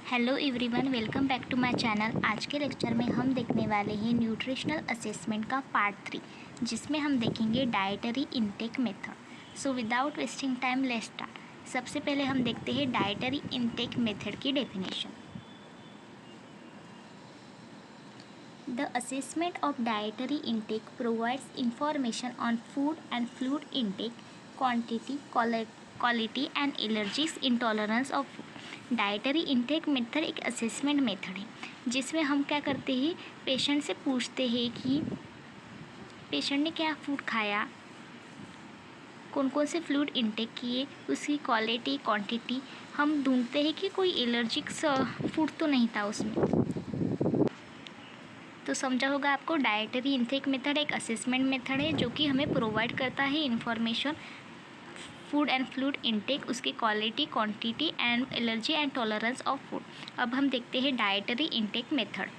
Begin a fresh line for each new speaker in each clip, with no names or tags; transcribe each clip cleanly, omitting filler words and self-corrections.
Hello everyone, welcome back to my channel. आज के lecture में हम देखने वाले हैं न्यूट्रिशनल असेसमेंट का पार्ट 3, जिसमें हम देखेंगे dietary intake method. So without wasting time let's start. सबसे पहले हम देखते हैं डाइटरी इनटेक मेथड की definition. The assessment of dietary intake provides information on food and fluid intake, quantity, quality and allergies intolerance of food. Dietary intake method एक assessment method है जिसमें हम क्या करते हैं, पेशेंट से पूछते हैं कि पेशेंट ने क्या फूड खाया, कौन कौन से फ्लूइड इनटेक किए, उसकी क्वालिटी, क्वांटिटी। हम ढूंढते हैं कि कोई एलर्जिक फूड तो नहीं था उसमें। तो समझा होगा आपको, डाइटरी इनटेक मेथड एक असेसमेंट मेथड है जो कि हमें प्रोवाइड करता है information food and fluid intake, उसकी quality, quantity and allergy and tolerance of food. अब हम देखते हैं डाइटरी इनटेक मेथड।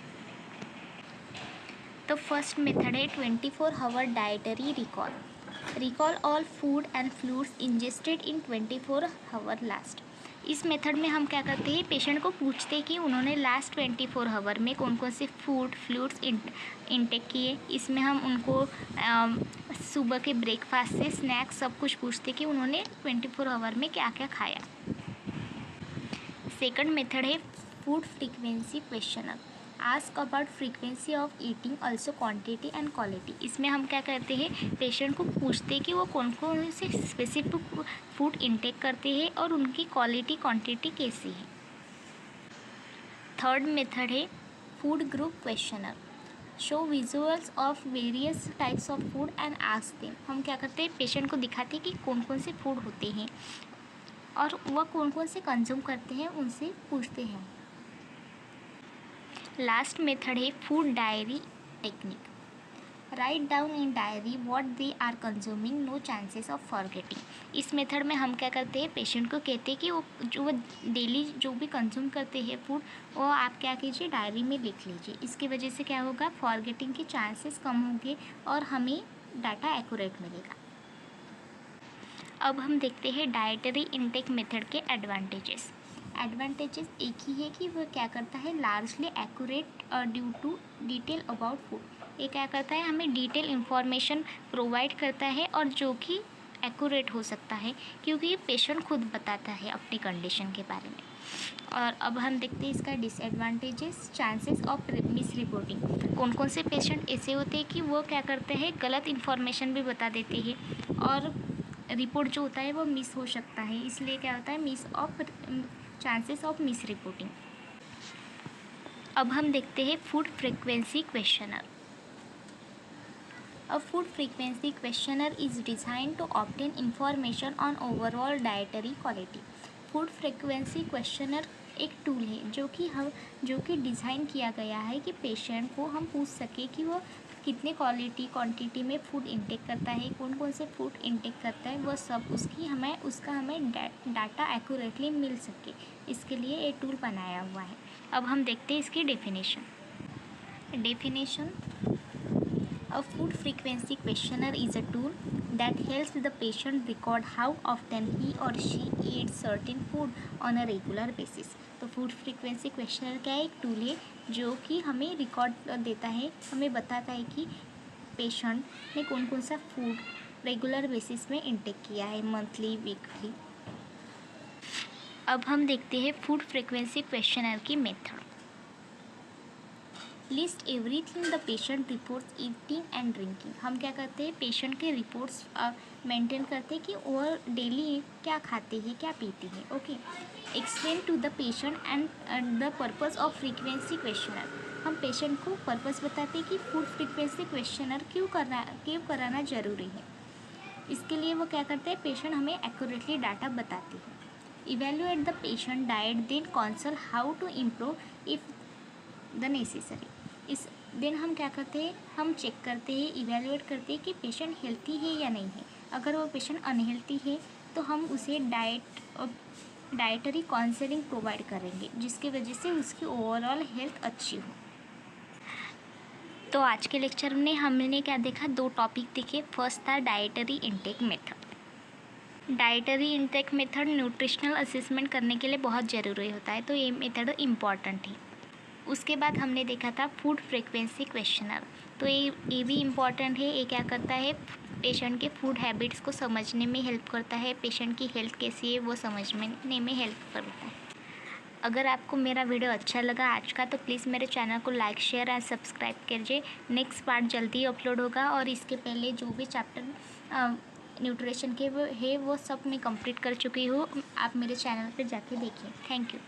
तो फर्स्ट मेथड है 24 hour dietary recall. Recall all food and fluids ingested in 24 hour last. इस मेथड में हम क्या करते हैं, पेशेंट को पूछते हैं कि उन्होंने लास्ट 24 आवर में कौन कौन से फूड फ्लूइड्स इनटेक किए। इसमें हम उनको सुबह के ब्रेकफास्ट से स्नैक्स सब कुछ पूछते कि उन्होंने 24 आवर में क्या क्या खाया। सेकंड मेथड है food frequency questionnaire. Ask about frequency of eating, also quantity and quality. इसमें हम क्या करते हैं, पेशेंट को पूछते हैं कि वो कौन कौन से स्पेसिफिक फूड इनटेक करते हैं और उनकी क्वालिटी, क्वांटिटी कैसी है। थर्ड मेथड है food group questionnaire. Show visuals of various types of food and ask them. हम क्या करते हैं, पेशेंट को दिखाते हैं कि कौन कौन से फूड होते हैं और वह कौन कौन से कंज्यूम करते हैं, उनसे पूछते हैं। लास्ट मेथड है food diary technique. Write down in diary what they are consuming, no chances of forgetting. इस मेथड में हम क्या करते हैं, पेशेंट को कहते हैं कि वो डेली जो भी कंज्यूम करते हैं फूड, वो आप क्या कीजिए, डायरी में लिख लीजिए। इसकी वजह से क्या होगा, फॉरगेटिंग के चांसेस कम होंगे और हमें डाटा एक्यूरेट मिलेगा। अब हम देखते हैं डाइटरी इनटेक मेथड के एडवांटेजेस। एडवांटेजेस एक ही है कि वह क्या करता है, largely accurate due to detail about food. ये क्या करता है, हमें डिटेल इन्फॉर्मेशन प्रोवाइड करता है और जो कि एक्यूरेट हो सकता है क्योंकि पेशेंट खुद बताता है अपनी कंडीशन के बारे में। और अब हम देखते हैं इसका disadvantages. Chances of miss reporting. कौन कौन से पेशेंट ऐसे होते हैं कि वो क्या करते हैं, गलत इन्फॉर्मेशन भी बता देते हैं और रिपोर्ट जो होता है वो मिस हो सकता है। इसलिए क्या होता है, चांसेस ऑफ मिस रिपोर्टिंग। अब हम देखते हैं food frequency questionnaire. A food frequency questionnaire is designed to obtain information on overall dietary quality. Food frequency questionnaire एक टूल है जो कि डिज़ाइन किया गया है कि पेशेंट को हम पूछ सके कि वो कितने क्वालिटी, क्वांटिटी में फूड इनटेक करता है, कौन कौन से फूड इनटेक करता है, वो सब उसका हमें डाटा एक्यूरेटली मिल सके। इसके लिए ये टूल बनाया हुआ है। अब हम देखते हैं इसकी definition. A food frequency questionnaire is a tool that helps the patient record how often he or she eats certain food on a regular basis. तो फूड फ्रीक्वेंसी क्वेश्चनर क्या है, एक टूल है जो कि हमें रिकॉर्ड देता है, हमें बताता है कि पेशेंट ने कौन कौन सा फूड रेगुलर बेसिस में इनटेक किया है, मंथली, वीकली। अब हम देखते हैं फूड फ्रीक्वेंसी क्वेश्चनर की method. List everything the patient reports eating and drinking. हम क्या करते हैं, पेशेंट के रिपोर्ट्स मेंटेन करते हैं कि वो डेली क्या खाते हैं, क्या पीते हैं। Okay. Explain to the patient and the purpose of frequency questionnaire. हम पेशेंट को पर्पस बताते हैं कि फूड फ्रीक्वेंसी क्वेश्चनर क्यों कराना ज़रूरी है। इसके लिए वो क्या करते हैं, पेशेंट हमें एक्यूरेटली डाटा बताते हैं। Evaluate the patient diet, then counsel how to improve if the necessary. इस दिन हम क्या करते हैं, हम चेक करते हैं, इवेल्युएट करते हैं कि पेशेंट हेल्थी है या नहीं है। अगर वो पेशेंट अनहेल्थी है तो हम उसे डाइटरी काउंसलिंग प्रोवाइड करेंगे जिसकी वजह से उसकी ओवरऑल हेल्थ अच्छी हो। तो आज के लेक्चर में हमने क्या देखा, दो टॉपिक देखे। फर्स्ट था dietary intake method. Dietary intake method nutritional assessment करने के लिए बहुत ज़रूरी होता है, तो ये मेथड इम्पॉर्टेंट है। उसके बाद हमने देखा था फूड फ्रीक्वेंसी क्वेश्चनर, तो ये भी इम्पॉर्टेंट है। ये क्या करता है, पेशेंट के फूड हैबिट्स को समझने में हेल्प करता है, पेशेंट की हेल्थ कैसी है वो समझने में हेल्प करता है। अगर आपको मेरा वीडियो अच्छा लगा आज का, तो प्लीज़ मेरे चैनल को लाइक शेयर एंड सब्सक्राइब कीजिए। नेक्स्ट पार्ट जल्दी अपलोड होगा, और इसके पहले जो भी चैप्टर न्यूट्रिशन के वो सब मैं कंप्लीट कर चुकी हूँ। आप मेरे चैनल पे जाके देखिए। Thank you.